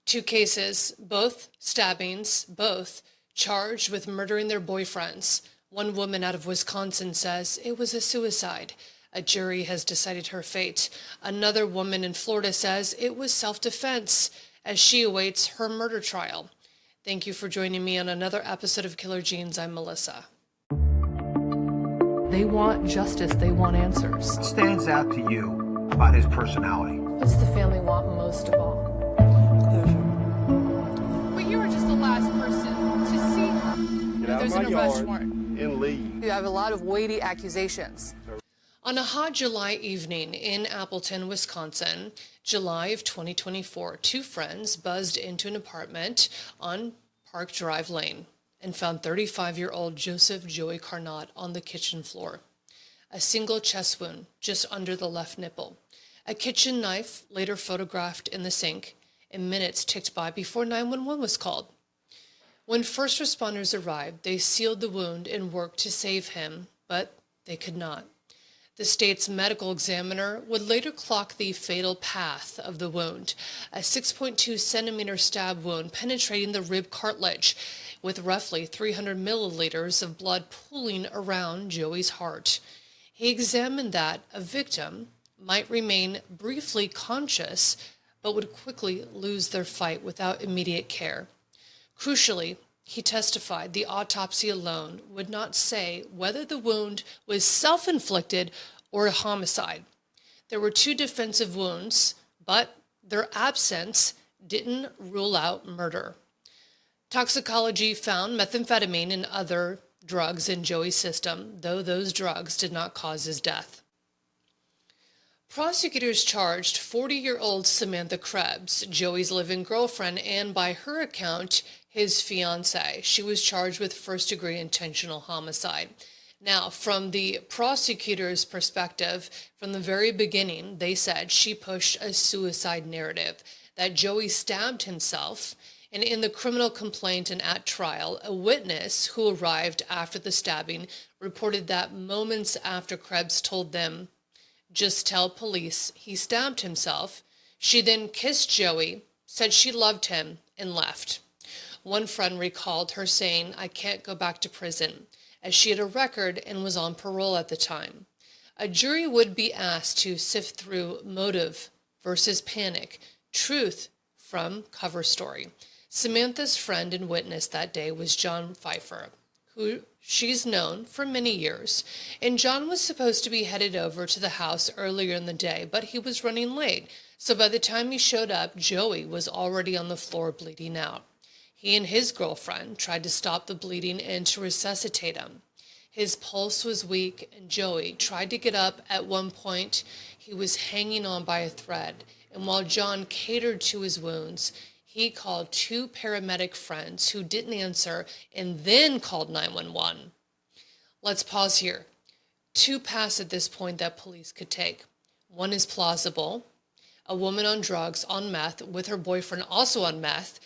Two cases, both stabbings, both charged with murdering their boyfriends. One woman out of Wisconsin says it was a suicide. A jury has decided her fate. Another woman in Florida says it was self-defense as she awaits her murder trial. Thank you for joining me on another episode of Killer Genes. I'm Melissa. They want justice. They want answers. What stands out to you about his personality? What's the family want most of all? Closure. But you were just the last person to see. Get out There's of my an arrest yard warrant. and leave. You have a lot of weighty accusations. On a hot July evening in Appleton, Wisconsin, July of 2024, two friends buzzed into an apartment on Park Drive Lane and found 35-year-old Joseph Joey Carnot on the kitchen floor. A single chest wound just under the left nipple. A kitchen knife later photographed in the sink, and minutes ticked by before 911 was called. When first responders arrived, they sealed the wound and worked to save him, but they could not. The state's medical examiner would later clock the fatal path of the wound, a 6.2 centimeter stab wound penetrating the rib cartilage, with roughly 300 milliliters of blood pooling around Joey's heart. He examined that a victim might remain briefly conscious, but would quickly lose their fight without immediate care. Crucially, he testified the autopsy alone would not say whether the wound was self-inflicted or a homicide. There were two defensive wounds, but their absence didn't rule out murder. Toxicology found methamphetamine and other drugs in Joey's system, though those drugs did not cause his death. Prosecutors charged 40-year-old Samantha Krebs, Joey's live-in girlfriend, and by her account, his fiancée. She was charged with first-degree intentional homicide. Now, from the prosecutor's perspective, from the very beginning, they said she pushed a suicide narrative, that Joey stabbed himself, and in the criminal complaint and at trial, a witness who arrived after the stabbing reported that moments after Krebs told them, "Just tell police he stabbed himself," she then kissed Joey, said she loved him, and left. One friend recalled her saying, "I can't go back to prison," as she had a record and was on parole at the time. A jury would be asked to sift through motive versus panic, truth from cover story. Samantha's friend and witness that day was John Pfeiffer, who she's known for many years, and John was supposed to be headed over to the house earlier in the day, but he was running late, so by the time he showed up, Joey was already on the floor bleeding out. He and his girlfriend tried to stop the bleeding and to resuscitate him. His pulse was weak, and Joey tried to get up. At one point, he was hanging on by a thread, and while John catered to his wounds, he called two paramedic friends who didn't answer and then called 911. Let's pause here. Two paths at this point that police could take. One is plausible. A woman on drugs, on meth, with her boyfriend also on meth.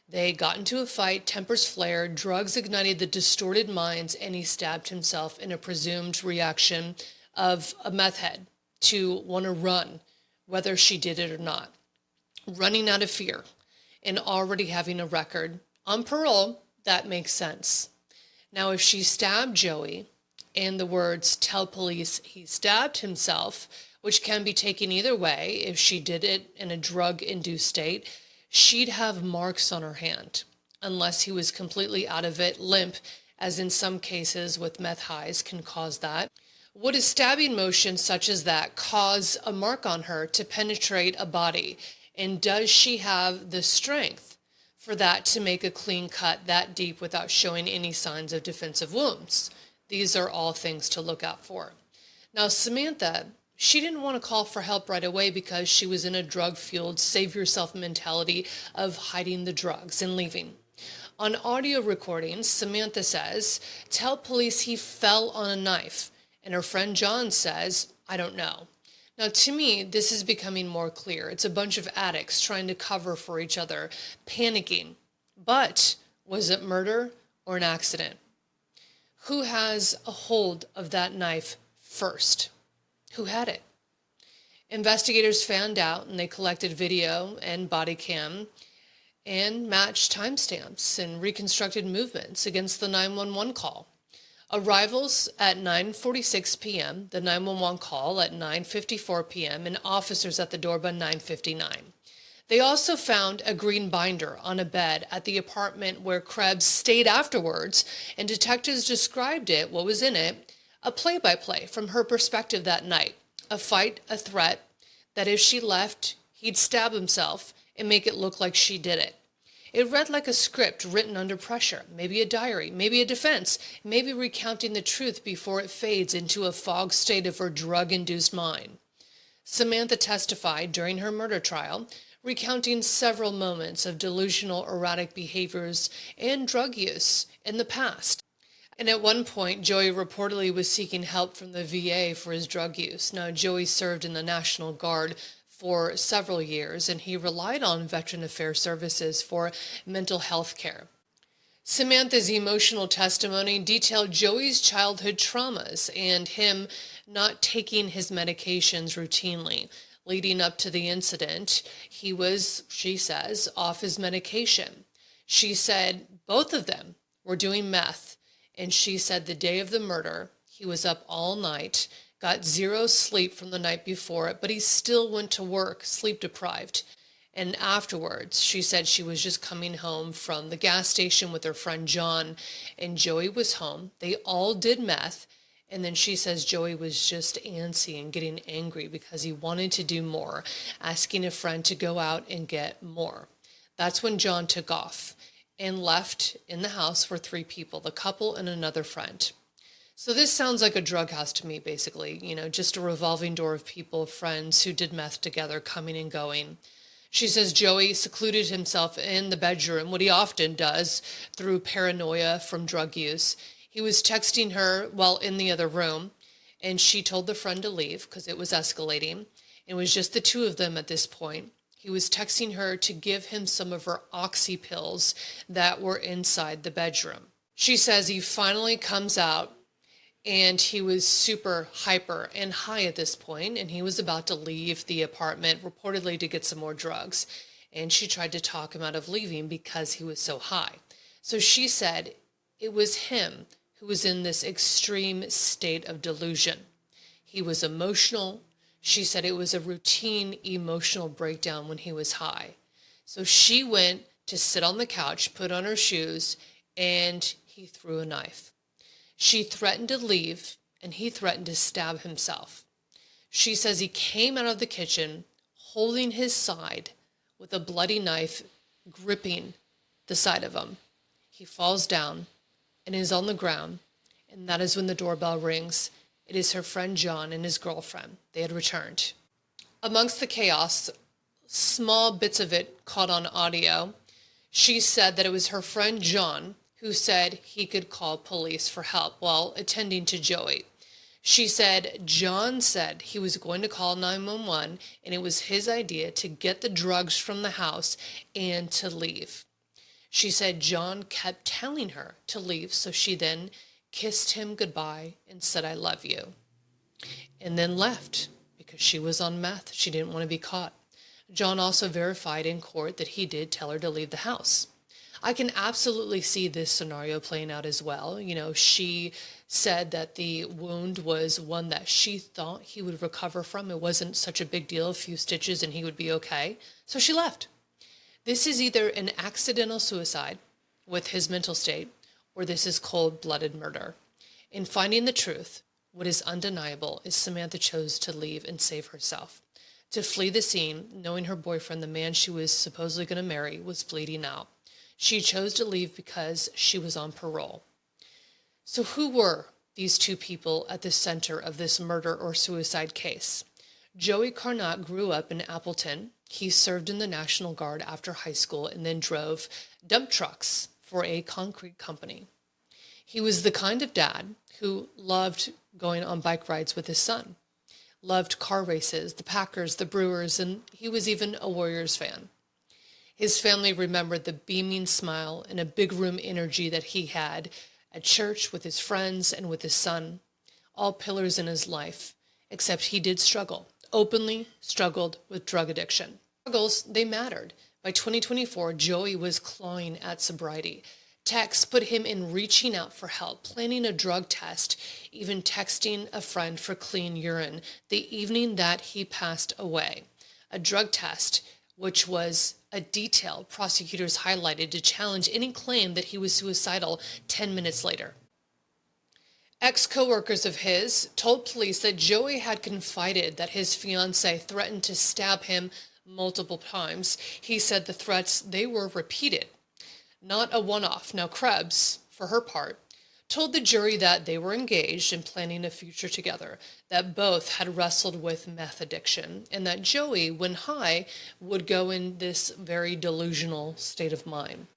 They got into a fight, tempers flared, drugs ignited the distorted minds, and he stabbed himself in a presumed reaction of a meth head to want to run, whether she did it or not. Running out of fear and already having a record on parole, that makes sense. Now, if she stabbed Joey and the words "tell police he stabbed himself," which can be taken either way, if she did it in a drug-induced state, she'd have marks on her hand, unless he was completely out of it, limp, as in some cases with meth highs can cause that. Would a stabbing motion such as that cause a mark on her to penetrate a body? And does she have the strength for that to make a clean cut that deep without showing any signs of defensive wounds? These are all things to look out for. Now, Samantha, she didn't want to call for help right away because she was in a drug-fueled save-yourself mentality of hiding the drugs and leaving. On audio recordings, Samantha says, "Tell police he fell on a knife." And her friend John says, "I don't know." Now, to me, this is becoming more clear. It's a bunch of addicts trying to cover for each other, panicking. But was it murder or an accident? Who has a hold of that knife first? Who had it? Investigators found out, and they collected video and body cam, and matched timestamps and reconstructed movements against the 911 call. Arrivals at 9:46 p.m., the 911 call at 9:54 p.m., and officers at the door by 9:59. They also found a green binder on a bed at the apartment where Krebs stayed afterwards, and detectives described it, what was in it, a play-by-play from her perspective that night. A fight, a threat, that if she left, he'd stab himself and make it look like she did it. It read like a script written under pressure, maybe a diary, maybe a defense, maybe recounting the truth before it fades into a fog state of her drug-induced mind. Samantha testified during her murder trial, recounting several moments of delusional erratic behaviors and drug use in the past. And at one point, Joey reportedly was seeking help from the VA for his drug use. Now, Joey served in the National Guard for several years, and he relied on Veteran Affairs Services for mental health care. Samantha's emotional testimony detailed Joey's childhood traumas and him not taking his medications routinely. Leading up to the incident, he was, she says, off his medication. She said both of them were doing meth, and she said the day of the murder, he was up all night, got zero sleep from the night before, but he still went to work, sleep deprived. And afterwards, she said she was just coming home from the gas station with her friend John, and Joey was home. They all did meth. And then she says Joey was just antsy and getting angry because he wanted to do more, asking a friend to go out and get more. That's when John took off and left. In the house were 3 people, the couple and another friend. So this sounds like a drug house to me, basically, just a revolving door of people, friends who did meth together, coming and going. She says Joey secluded himself in the bedroom, what he often does through paranoia from drug use. He was texting her while in the other room, and she told the friend to leave because it was escalating. It was just the 2 of them at this point. He was texting her to give him some of her oxy pills that were inside the bedroom. She says he finally comes out, and he was super hyper and high at this point, and he was about to leave the apartment, reportedly to get some more drugs. And she tried to talk him out of leaving because he was so high. So she said it was him who was in this extreme state of delusion. He was emotional. She said it was a routine emotional breakdown when he was high. So she went to sit on the couch, put on her shoes, and he threw a knife. She threatened to leave, and he threatened to stab himself. She says he came out of the kitchen holding his side with a bloody knife gripping the side of him. He falls down and is on the ground, and that is when the doorbell rings. It is her friend John and his girlfriend. They had returned. Amongst the chaos, small bits of it caught on audio. She said that it was her friend John who said he could call police for help while attending to Joey. She said John said he was going to call 911, and it was his idea to get the drugs from the house and to leave. She said John kept telling her to leave, so she then kissed him goodbye and said, "I love you," and then left because she was on meth. She didn't want to be caught. John also verified in court that he did tell her to leave the house. I can absolutely see this scenario playing out as well. She said that the wound was one that she thought he would recover from. It wasn't such a big deal, a few stitches and he would be okay. So she left. This is either an accidental suicide with his mental state, or this is cold-blooded murder. In finding the truth, what is undeniable is Samantha chose to leave and save herself, to flee the scene, knowing her boyfriend, the man she was supposedly going to marry, was bleeding out. She chose to leave because she was on parole. So who were these 2 people at the center of this murder or suicide case? Joey Carnot grew up in Appleton. He served in the National Guard after high school and then drove dump trucks for a concrete company. He was the kind of dad who loved going on bike rides with his son, loved car races, the Packers, the Brewers, and he was even a Warriors fan. His family remembered the beaming smile and a big room energy that he had at church with his friends and with his son, all pillars in his life, except he did struggle, openly struggled with drug addiction. Struggles, they mattered, By 2024, Joey was clawing at sobriety. Texts put him in reaching out for help, planning a drug test, even texting a friend for clean urine the evening that he passed away. A drug test, which was a detail prosecutors highlighted to challenge any claim that he was suicidal 10 minutes later. Ex-coworkers of his told police that Joey had confided that his fiancée threatened to stab him multiple times. He said the threats, they were repeated, not a one-off. Now Krebs, for her part, told the jury that they were engaged in planning a future together, that both had wrestled with meth addiction, and that Joey, when high, would go in this very delusional state of mind.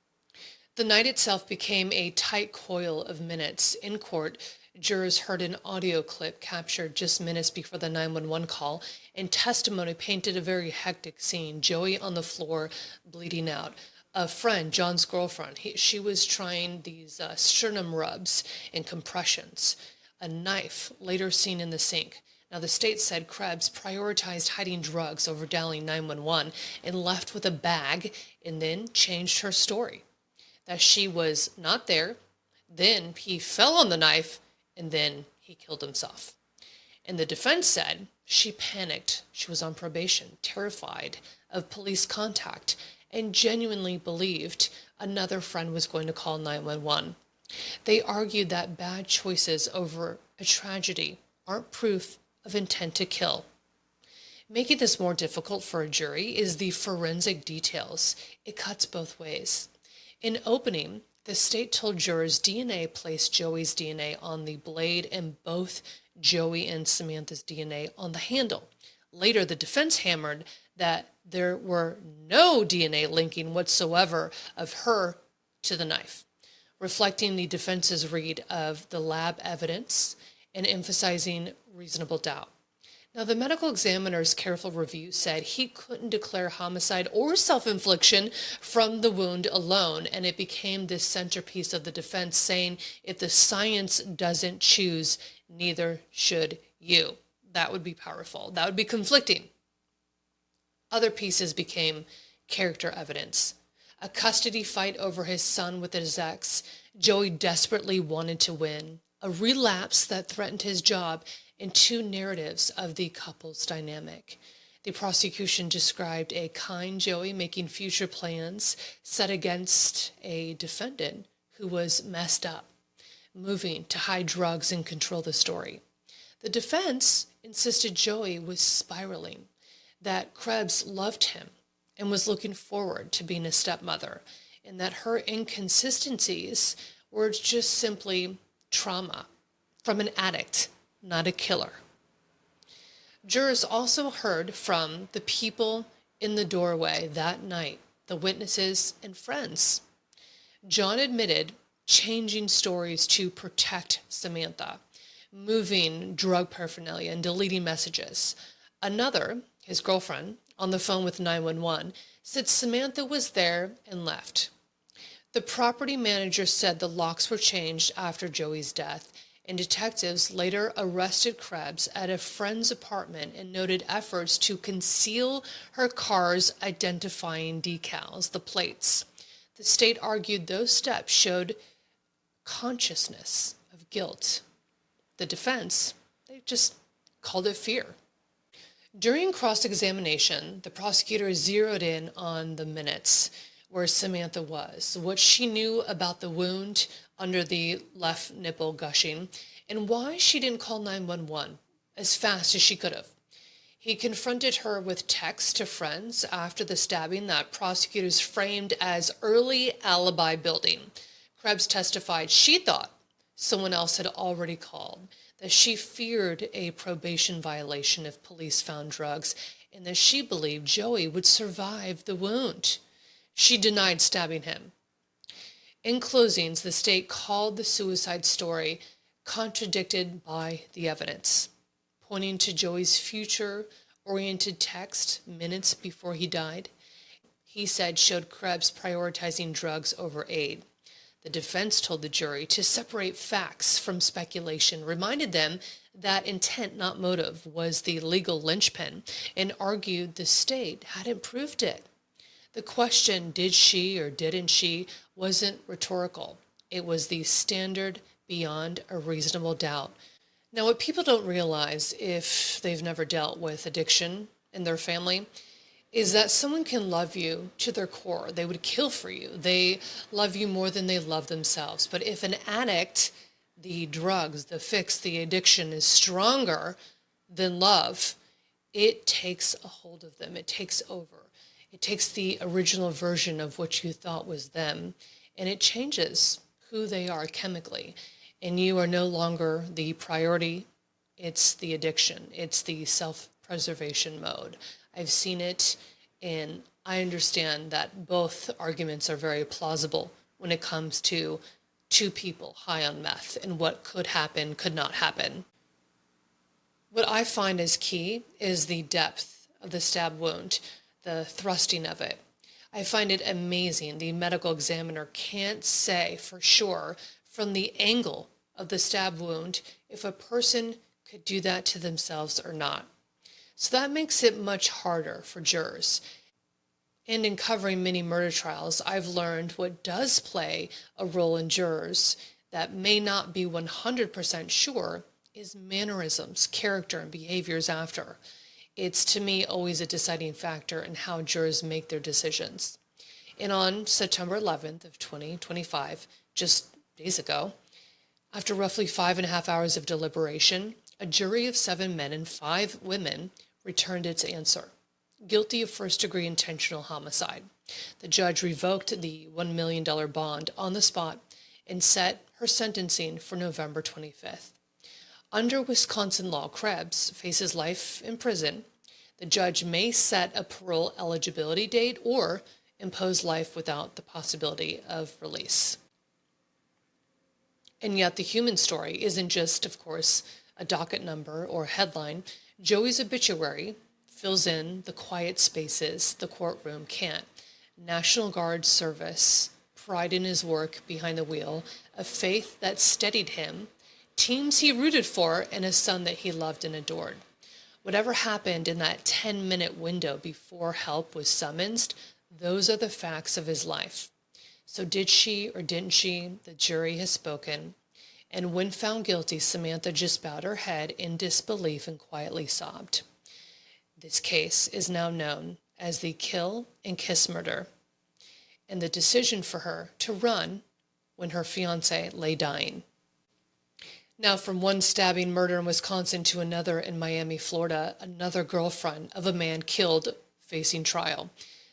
The night itself became a tight coil of minutes. In court, jurors heard an audio clip captured just minutes before the 911 call, and testimony painted a very hectic scene. Joey on the floor, bleeding out. A friend, John's girlfriend, she was trying these sternum rubs and compressions. A knife, later seen in the sink. Now, the state said Krebs prioritized hiding drugs over dialing 911 and left with a bag, and then changed her story. That she was not there, then he fell on the knife, and then he killed himself. And the defense said she panicked. She was on probation, terrified of police contact, and genuinely believed another friend was going to call 911. They argued that bad choices over a tragedy aren't proof of intent to kill. Making this more difficult for a jury is the forensic details. It cuts both ways. In opening, the state told jurors DNA placed Joey's DNA on the blade and both Joey and Samantha's DNA on the handle. Later, the defense hammered that there were no DNA linking whatsoever of her to the knife, reflecting the defense's read of the lab evidence and emphasizing reasonable doubt. Now, the medical examiner's careful review said he couldn't declare homicide or self-infliction from the wound alone, and it became this centerpiece of the defense, saying, if the science doesn't choose, neither should you. That would be powerful. That would be conflicting. Other pieces became character evidence. A custody fight over his son with his ex. Joey desperately wanted to win. A relapse that threatened his job, and two narratives of the couple's dynamic. The prosecution described a kind Joey making future plans set against a defendant who was messed up, moving to hide drugs and control the story. The defense insisted Joey was spiraling, that Krebs loved him and was looking forward to being a stepmother, and that her inconsistencies were just simply trauma from an addict, not a killer. Jurors also heard from the people in the doorway that night, the witnesses and friends. John admitted changing stories to protect Samantha, moving drug paraphernalia and deleting messages. Another, his girlfriend, on the phone with 911, said Samantha was there and left. The property manager said the locks were changed after Joey's death, and detectives later arrested Krebs at a friend's apartment and noted efforts to conceal her car's identifying decals, the plates. The state argued those steps showed consciousness of guilt. The defense, they just called it fear. During cross-examination, the prosecutor zeroed in on the minutes where Samantha was, what she knew about the wound under the left nipple gushing, and why she didn't call 911 as fast as she could have. He confronted her with texts to friends after the stabbing that prosecutors framed as early alibi building. Krebs testified she thought someone else had already called, that she feared a probation violation if police found drugs, and that she believed Joey would survive the wound. She denied stabbing him. In closings, the state called the suicide story contradicted by the evidence, pointing to Joey's future-oriented text minutes before he died. He said showed Krebs prioritizing drugs over aid. The defense told the jury to separate facts from speculation, reminded them that intent, not motive, was the legal linchpin, and argued the state hadn't proved it. The question, did she or didn't she, wasn't rhetorical. It was the standard beyond a reasonable doubt. Now, what people don't realize if they've never dealt with addiction in their family is that someone can love you to their core. They would kill for you. They love you more than they love themselves. But if an addict, the drugs, the fix, the addiction is stronger than love, it takes a hold of them. It takes over. It takes the original version of what you thought was them, and it changes who they are chemically. And you are no longer the priority. It's the addiction. It's the self-preservation mode. I've seen it, and I understand that both arguments are very plausible when it comes to two people high on meth and what could happen, could not happen. What I find is key is the depth of the stab wound, the thrusting of it. I find it amazing the medical examiner can't say for sure from the angle of the stab wound if a person could do that to themselves or not. So that makes it much harder for jurors. And in covering many murder trials, I've learned what does play a role in jurors that may not be 100% sure is mannerisms, character, and behaviors after. It's, to me, always a deciding factor in how jurors make their decisions. And on September 11th of 2025, just days ago, after roughly 5.5 hours of deliberation, a jury of 7 men and 5 women returned its answer: guilty of first-degree intentional homicide. The judge revoked the $1 million bond on the spot and set her sentencing for November 25th. Under Wisconsin law, Krebs faces life in prison. The judge may set a parole eligibility date or impose life without the possibility of release. And yet the human story isn't just, of course, a docket number or headline. Joey's obituary fills in the quiet spaces the courtroom can't. National Guard service, pride in his work behind the wheel, a faith that steadied him, teams he rooted for, and a son that he loved and adored. Whatever happened in that 10-minute window before help was summoned, those are the facts of his life. So did she or didn't she? The jury has spoken. And when found guilty, Samantha just bowed her head in disbelief and quietly sobbed. This case is now known as the kill and kiss murder, and the decision for her to run when her fiancé lay dying. Now, from one stabbing murder in Wisconsin to another in Miami, Florida, another girlfriend of a man killed facing trial.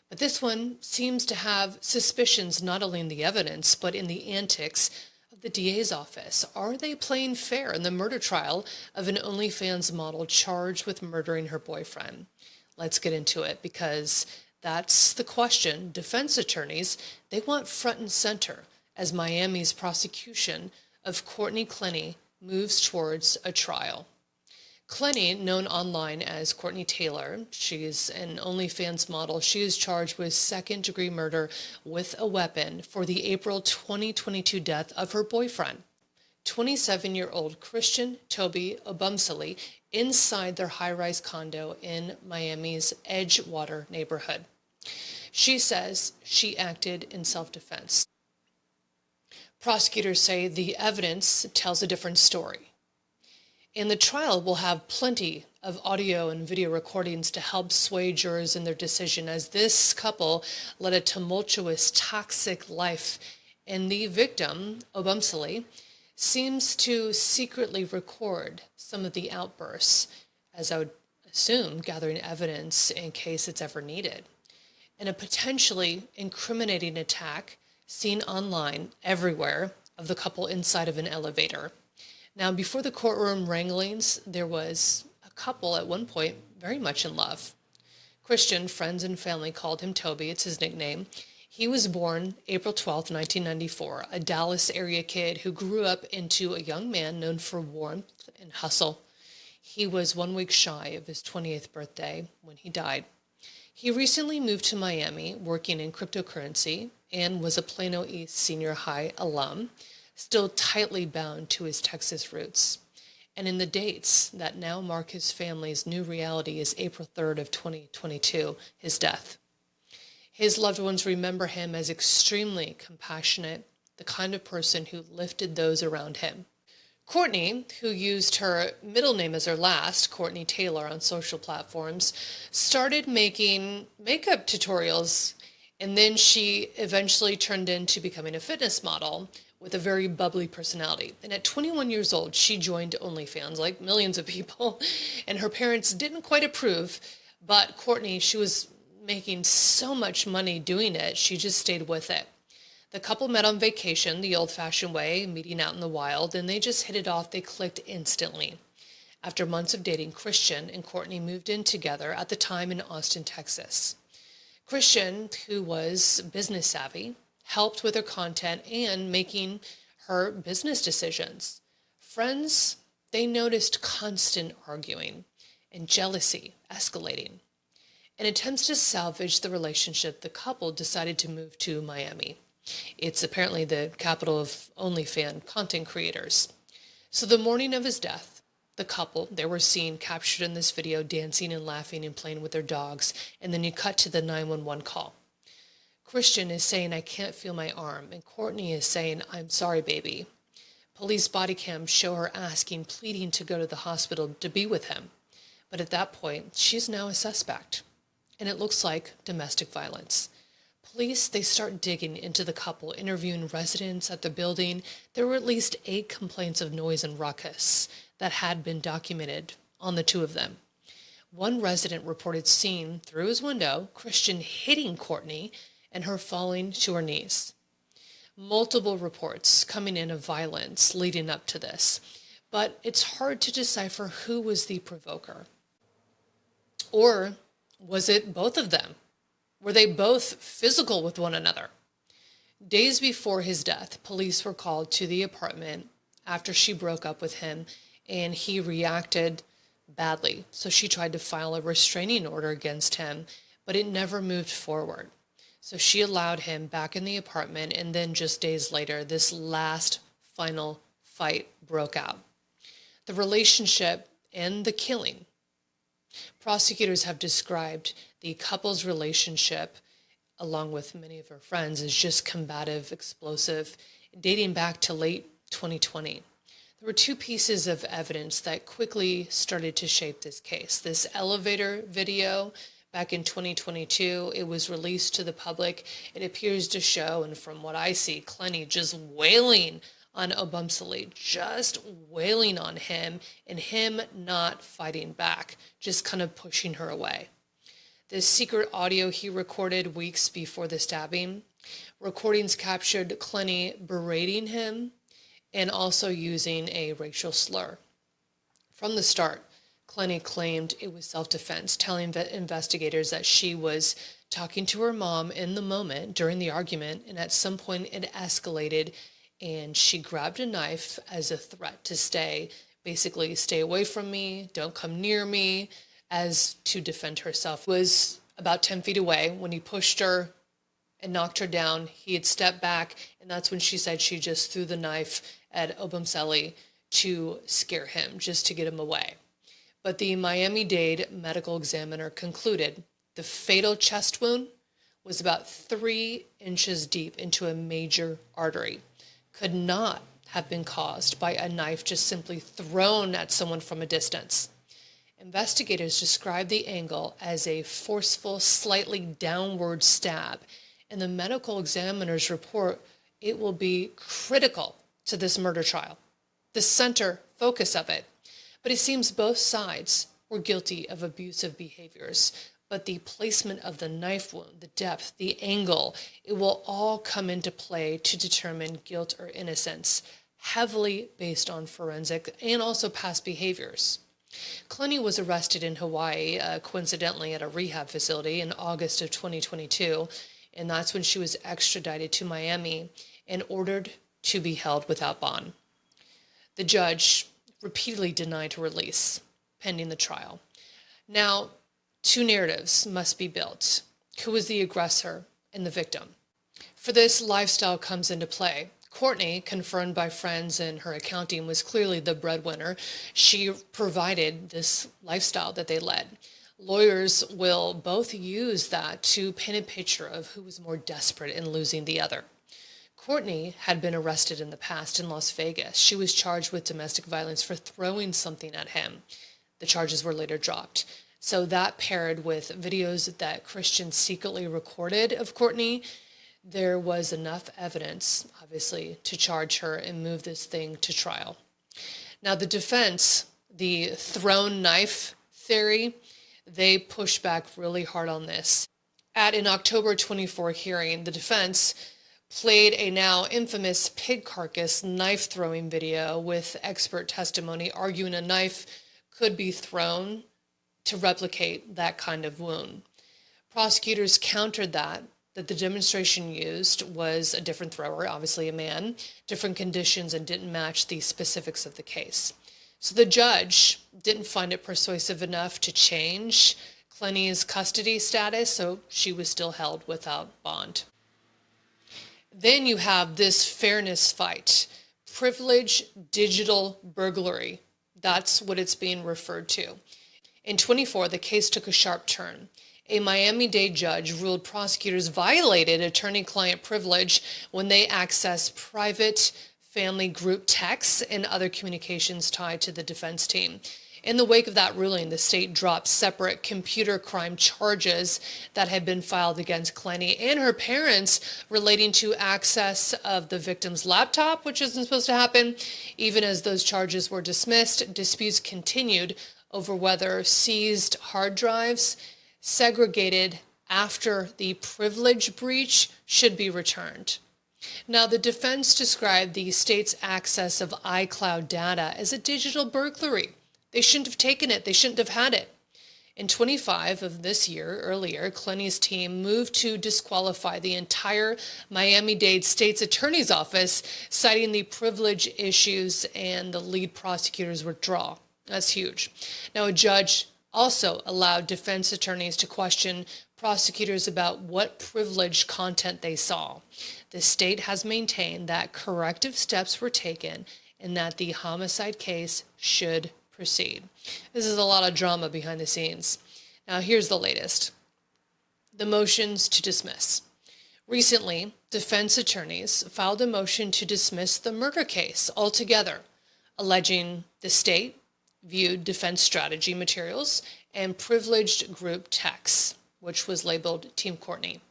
But this one seems to have suspicions not only in the evidence, but in the antics of the DA's office. Are they playing fair in the murder trial of an OnlyFans model charged with murdering her boyfriend? Let's get into it, because that's the question defense attorneys, they want front and center as Miami's prosecution of Courtney Clenney moves towards a trial. Clenney, known online as Courtney Tailor, she's an OnlyFans model. She is charged with second-degree murder with a weapon for the April 2022 death of her boyfriend, 27-year-old Christian Toby Obumseli, inside their high-rise condo in Miami's Edgewater neighborhood. She says she acted in self-defense. Prosecutors say the evidence tells a different story. And the trial will have plenty of audio and video recordings to help sway jurors in their decision, as this couple led a tumultuous, toxic life. And the victim, Obumseli, seems to secretly record some of the outbursts, as I would assume, gathering evidence in case it's ever needed. And a potentially incriminating attack seen online everywhere of the couple inside of an elevator. Now, before the courtroom wranglings, there was a couple at one point very much in love. Christian friends and family called him Toby. It's his nickname. He was born April 12, 1994, a Dallas area kid who grew up into a young man known for warmth and hustle. He was 1 week shy of his 28th birthday when he died. He recently moved to Miami, working in cryptocurrency, and was a Plano East Senior High alum, still tightly bound to his Texas roots. And in the dates that now mark his family's new reality is April 3rd of 2022, his death. His loved ones remember him as extremely compassionate, the kind of person who lifted those around him. Courtney, who used her middle name as her last, Courtney Tailor, on social platforms, started making makeup tutorials, and then she eventually turned into becoming a fitness model with a very bubbly personality. And at 21 years old, she joined OnlyFans, like millions of people, and her parents didn't quite approve, but Courtney, she was making so much money doing it, she just stayed with it. The couple met on vacation, the old-fashioned way, meeting out in the wild, and they just hit it off. They clicked instantly. After months of dating, Christian and Courtney moved in together, at the time in Austin, Texas. Christian, who was business savvy, helped with her content and making her business decisions. Friends, they noticed constant arguing and jealousy escalating. In attempts to salvage the relationship, the couple decided to move to Miami. It's apparently the capital of OnlyFans content creators. So the morning of his death, the couple, they were seen captured in this video dancing and laughing and playing with their dogs, and then you cut to the 911 call. Christian is saying, "I can't feel my arm," and Courtney is saying, "I'm sorry, baby." Police body cams show her asking, pleading to go to the hospital to be with him. But at that point, she's now a suspect, and it looks like domestic violence. Police, they start digging into the couple, interviewing residents at the building. There were at least 8 complaints of noise and ruckus that had been documented on the two of them. One resident reported seeing, through his window, Christian hitting Courtney and her falling to her knees. Multiple reports coming in of violence leading up to this, but it's hard to decipher who was the provoker. Or was it both of them? Were they both physical with one another? Days before his death, police were called to the apartment after she broke up with him, and he reacted badly. So she tried to file a restraining order against him, but it never moved forward. So she allowed him back in the apartment, and then just days later, this last final fight broke out. The relationship and the killing. Prosecutors have described the couple's relationship, along with many of her friends, as just combative, explosive, dating back to late 2020. There were 2 pieces of evidence that quickly started to shape this case. This elevator video back in 2022, it was released to the public. It appears to show, and from what I see, Clenney just wailing on Obumseli, just wailing on him, and him not fighting back, just kind of pushing her away. This secret audio he recorded weeks before the stabbing. Recordings captured Clenney berating him and also using a racial slur. From the start, Clenney claimed it was self-defense, telling investigators that she was talking to her mom in the moment during the argument, and at some point it escalated, and she grabbed a knife as a threat to basically stay away from me, don't come near me, as to defend herself. Was about 10 feet away when he pushed her and knocked her down. He had stepped back, and that's when she said she just threw the knife at Obumseli to scare him, just to get him away. But the Miami-Dade medical examiner concluded the fatal chest wound was about 3 inches deep into a major artery. Could not have been caused by a knife just simply thrown at someone from a distance. Investigators described the angle as a forceful, slightly downward stab. In the medical examiner's report, it will be critical to this murder trial, the center focus of it. But it seems both sides were guilty of abusive behaviors. But the placement of the knife wound, the depth, the angle, it will all come into play to determine guilt or innocence, heavily based on forensic and also past behaviors. Clenney was arrested in Hawaii, coincidentally at a rehab facility in August of 2022, and that's when she was extradited to Miami and ordered to be held without bond. The judge repeatedly denied her release, pending the trial. Now, 2 narratives must be built. Who is the aggressor and the victim? For this, lifestyle comes into play. Courtney, confirmed by friends and her accounting, was clearly the breadwinner. She provided this lifestyle that they led. Lawyers will both use that to paint a picture of who was more desperate in losing the other. Courtney had been arrested in the past in Las Vegas. She was charged with domestic violence for throwing something at him. The charges were later dropped. So that paired with videos that Christians secretly recorded of Courtney, there was enough evidence, obviously, to charge her and move this thing to trial. Now, the defense, the thrown knife theory, they pushed back really hard on this. At an October 24 hearing, the defense played a now infamous pig carcass knife throwing video with expert testimony arguing a knife could be thrown to replicate that kind of wound. Prosecutors countered that the demonstration used was a different thrower, obviously a man, different conditions, and didn't match the specifics of the case. So the judge didn't find it persuasive enough to change Clenney's custody status, so she was still held without bond. Then you have this fairness fight, privilege digital burglary. That's what it's being referred to. In 24, the case took a sharp turn. A Miami-Dade judge ruled prosecutors violated attorney-client privilege when they accessed private family group texts and other communications tied to the defense team. In the wake of that ruling, the state dropped separate computer crime charges that had been filed against Clenney and her parents relating to access of the victim's laptop, which isn't supposed to happen. Even as those charges were dismissed, disputes continued over whether seized hard drives segregated after the privilege breach should be returned. Now, the defense described the state's access of iCloud data as a digital burglary. They shouldn't have taken it. They shouldn't have had it. In 25 of this year, earlier, Clenney's team moved to disqualify the entire Miami-Dade State's Attorney's Office, citing the privilege issues and the lead prosecutor's withdrawal. That's huge. Now, a judge also allowed defense attorneys to question prosecutors about what privileged content they saw. The state has maintained that corrective steps were taken and that the homicide case should proceed. This is a lot of drama behind the scenes. Now, here's the latest. The motions to dismiss. Recently, defense attorneys filed a motion to dismiss the murder case altogether, alleging the state viewed defense strategy materials and privileged group texts, which was labeled Team Courtney.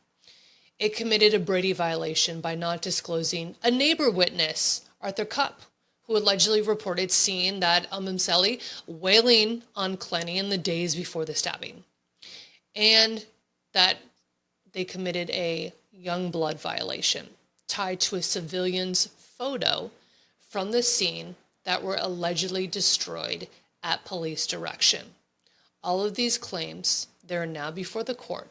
It committed a Brady violation by not disclosing a neighbor witness, Arthur Cupp, who allegedly reported seeing that Obumseli wailing on Clenney in the days before the stabbing, and that they committed a young blood violation tied to a civilian's photo from the scene that were allegedly destroyed at police direction. All of these claims, they're now before the court.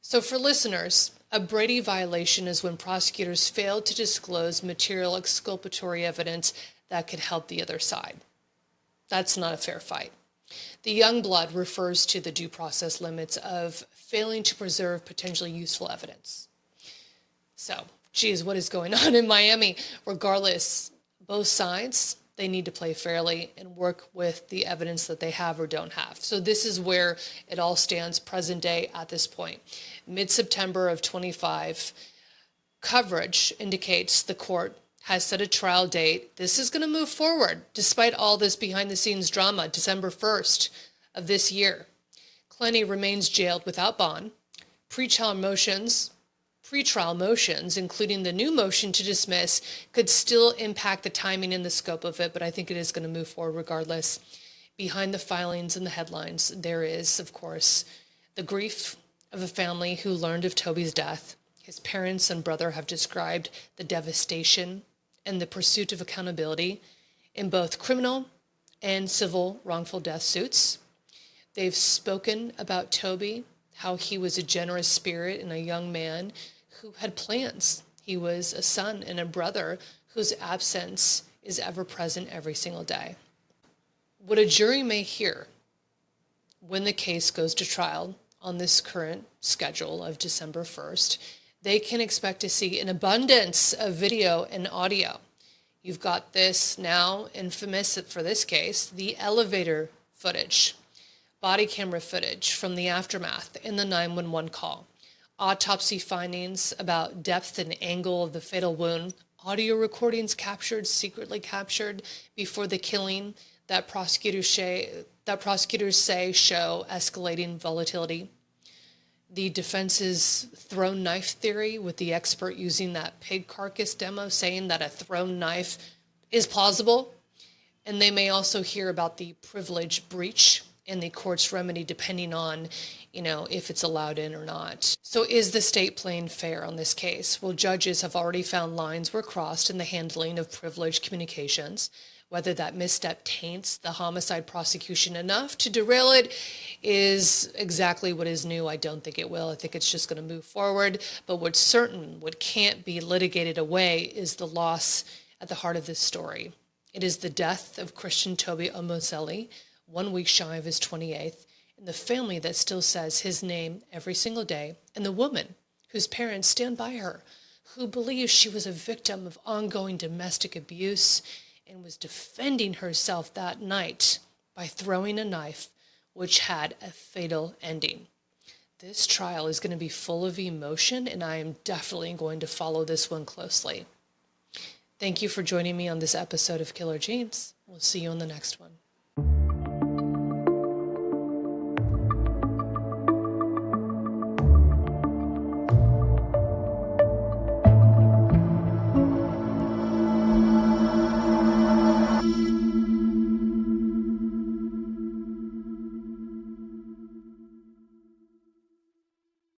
So for listeners, a Brady violation is when prosecutors fail to disclose material exculpatory evidence that could help the other side. That's not a fair fight. The young blood refers to the due process limits of failing to preserve potentially useful evidence. So, geez, what is going on in Miami? Regardless, both sides, they need to play fairly and work with the evidence that they have or don't have. So this is where it all stands present day at this point. Mid-September of 25, coverage indicates the court has set a trial date. This is going to move forward despite all this behind-the-scenes drama, December 1st of this year. Clenney remains jailed without bond. Pretrial motions, including the new motion to dismiss, could still impact the timing and the scope of it, but I think it is going to move forward regardless. Behind the filings and the headlines, there is, of course, the grief of a family who learned of Toby's death. His parents and brother have described the devastation and the pursuit of accountability in both criminal and civil wrongful death suits. They've spoken about Toby, how he was a generous spirit and a young man who had plans. He was a son and a brother whose absence is ever present every single day. What a jury may hear when the case goes to trial on this current schedule of December 1st, they can expect to see an abundance of video and audio. You've got this now infamous for this case, the elevator footage. body camera footage from the aftermath in the 911 call, autopsy findings about depth and angle of the fatal wound, audio recordings secretly captured before the killing that prosecutors say show escalating volatility. The defense's thrown knife theory, with the expert using that pig carcass demo saying that a thrown knife is plausible. And they may also hear about the privilege breach and the court's remedy depending on, if it's allowed in or not. So is the state playing fair on this case? Well, judges have already found lines were crossed in the handling of privileged communications. Whether that misstep taints the homicide prosecution enough to derail it is exactly what is new. I don't think it will. I think it's just going to move forward. But what can't be litigated away is the loss at the heart of this story. It is the death of Christian Toby Obumseli, 1 week shy of his 28th, and the family that still says his name every single day, and the woman whose parents stand by her, who believes she was a victim of ongoing domestic abuse and was defending herself that night by throwing a knife which had a fatal ending. This trial is going to be full of emotion, and I am definitely going to follow this one closely. Thank you for joining me on this episode of Killer Genes. We'll see you on the next one.